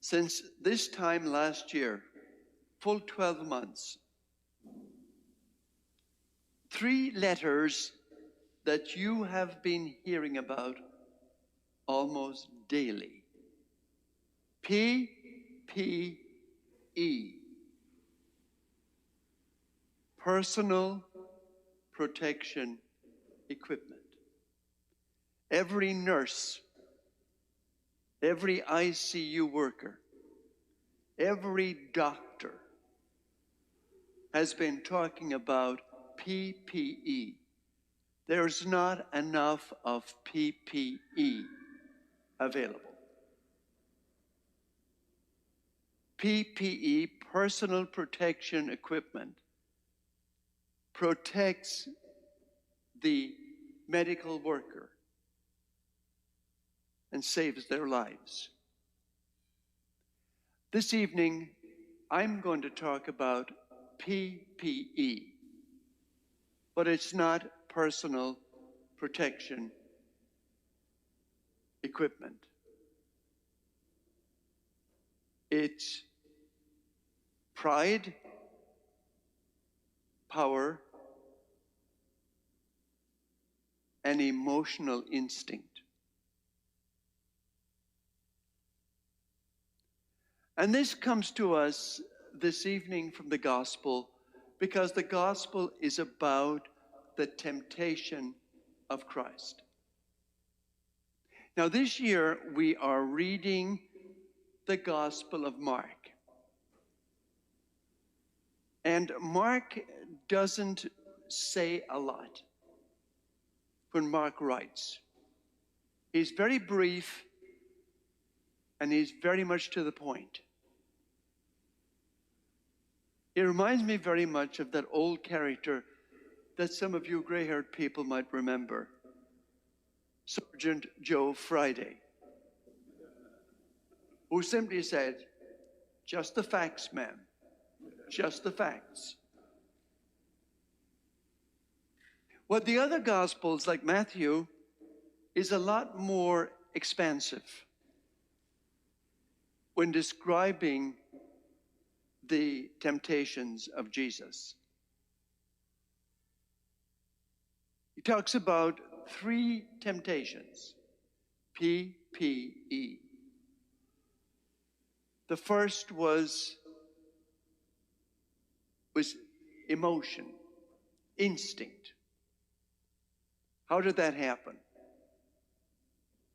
Since this time last year, full 12 months, 3 letters that you have been hearing about almost daily. PPE. Personal protection equipment. Every nurse, every ICU worker, every doctor has been talking about PPE. There's not enough of PPE available. PPE, personal protection equipment, protects the medical worker and saves their lives. This evening, I'm going to talk about PPE, but it's not personal protection equipment. It's pride, power, and emotional instinct. And this comes to us this evening from the gospel because the gospel is about the temptation of Christ. Now this year we are reading the Gospel of Mark. And Mark doesn't say a lot when Mark writes. He's very brief and he's very much to the point. He reminds me very much of that old character that some of you gray-haired people might remember, Sergeant Joe Friday, who simply said, "Just the facts, ma'am, just the facts." What the other Gospels, like Matthew, is a lot more expansive when describing the temptations of Jesus. He talks about 3 temptations, PPE. The first was emotion, instinct. How did that happen?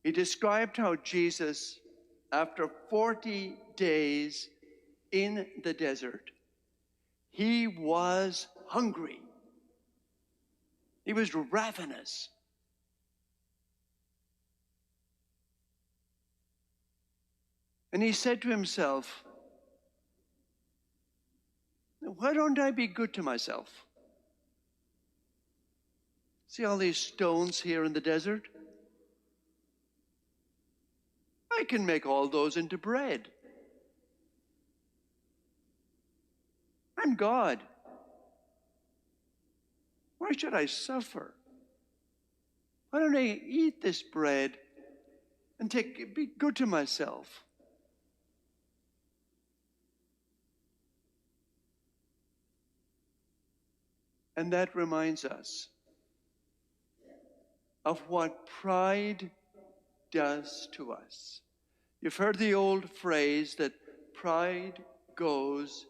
He described how Jesus, after 40 days in the desert, he was hungry. He was ravenous. And he said to himself, "Why don't I be good to myself? See all these stones here in the desert? I can make all those into bread. I'm God. Why should I suffer? Why don't I eat this bread and be good to myself?" And that reminds us of what pride does to us. You've heard the old phrase that pride goes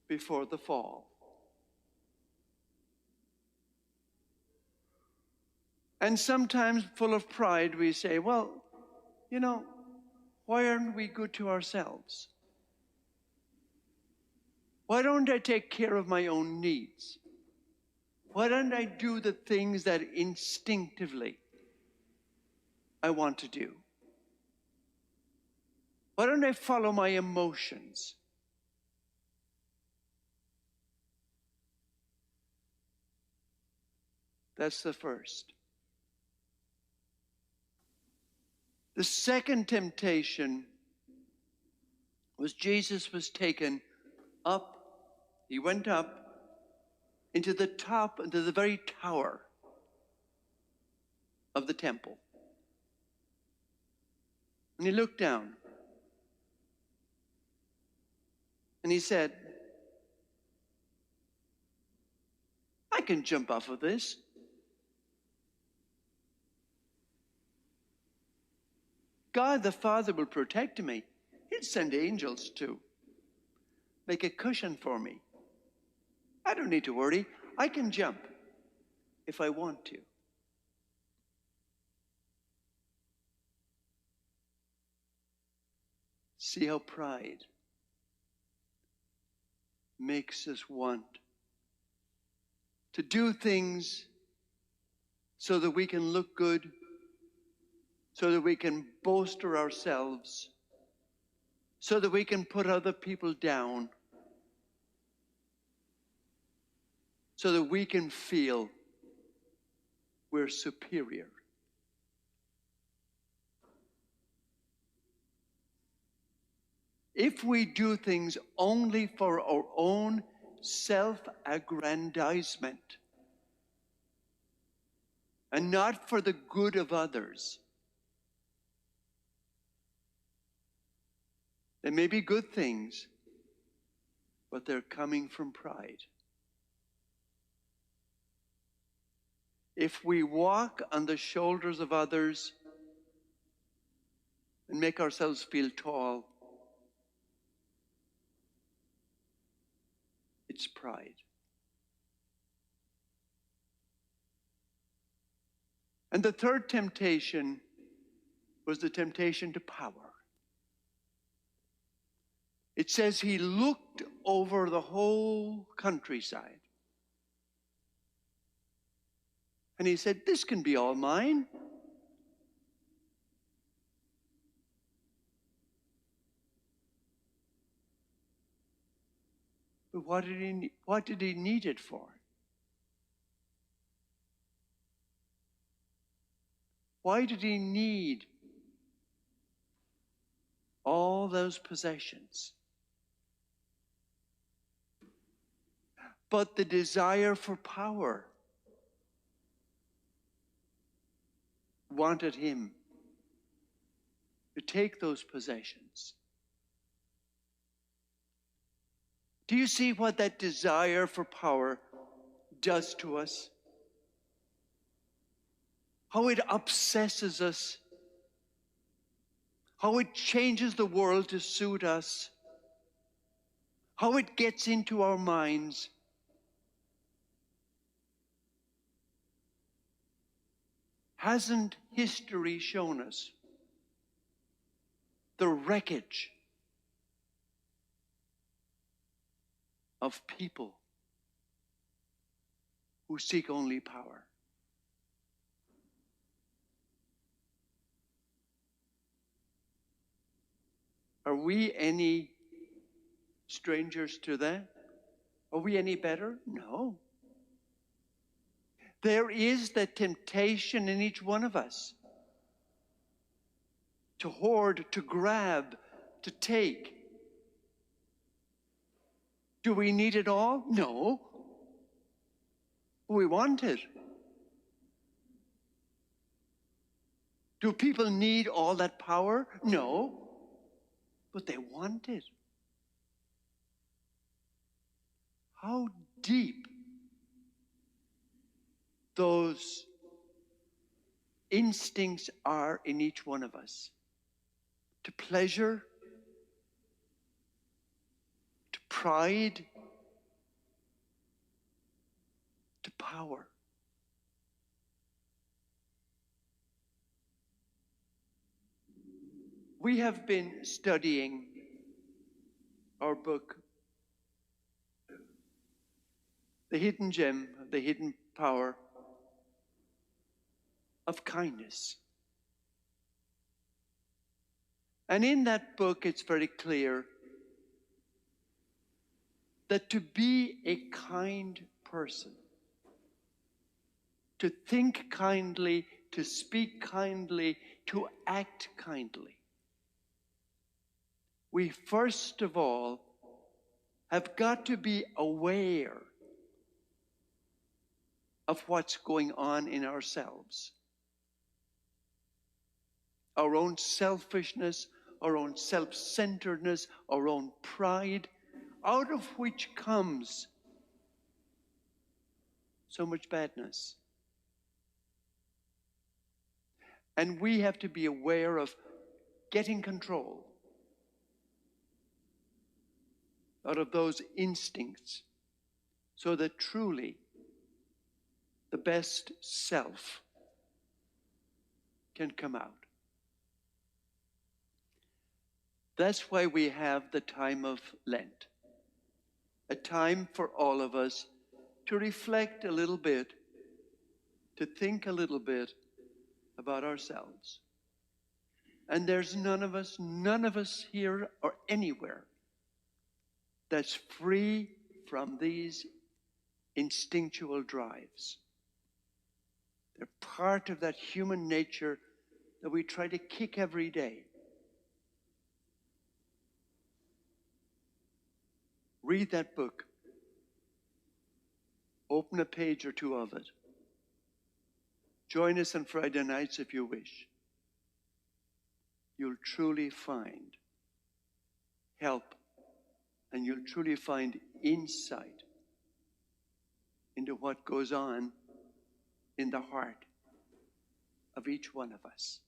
before the fall. And sometimes, full of pride, we say, well, why aren't we good to ourselves? Why don't I take care of my own needs? Why don't I do the things that instinctively I want to do? Why don't I follow my emotions? That's the first. The second temptation was Jesus was taken up. He went up into the very tower of the temple. And he looked down. And he said, I can jump off of this. God the Father will protect me. He'll send angels to make a cushion for me. I don't need to worry. I can jump if I want to. See how pride makes us want to do things so that we can look good, so that we can bolster ourselves, so that we can put other people down, so that we can feel we're superior. If we do things only for our own self-aggrandizement and not for the good of others, they may be good things, but they're coming from pride. If we walk on the shoulders of others and make ourselves feel tall, it's pride. And the third temptation was the temptation to power. It says he looked over the whole countryside. And he said, this can be all mine. But what did he need it for? Why did he need all those possessions? But the desire for power wanted him to take those possessions. Do you see what that desire for power does to us? How it obsesses us, how it changes the world to suit us, how it gets into our minds. Hasn't history shown us the wreckage of people who seek only power? Are we any strangers to that? Are we any better? No. There is that temptation in each one of us to hoard, to grab, to take. Do we need it all? No. We want it. Do people need all that power? No. But they want it. How deep those instincts are in each one of us. To pleasure, to pride, to power. We have been studying our book, The Hidden Gem, The Hidden Power of Kindness. And in that book, it's very clear that to be a kind person, to think kindly, to speak kindly, to act kindly, we first of all have got to be aware of what's going on in ourselves. Our own selfishness, our own self-centeredness, our own pride, out of which comes so much badness. And we have to be aware of getting control out of those instincts so that truly the best self can come out. That's why we have the time of Lent, a time for all of us to reflect a little bit, to think a little bit about ourselves. And there's none of us here or anywhere that's free from these instinctual drives. They're part of that human nature that we try to kick every day. Read that book. Open a page or two of it. Join us on Friday nights if you wish. You'll truly find help, and you'll truly find insight into what goes on in the heart of each one of us.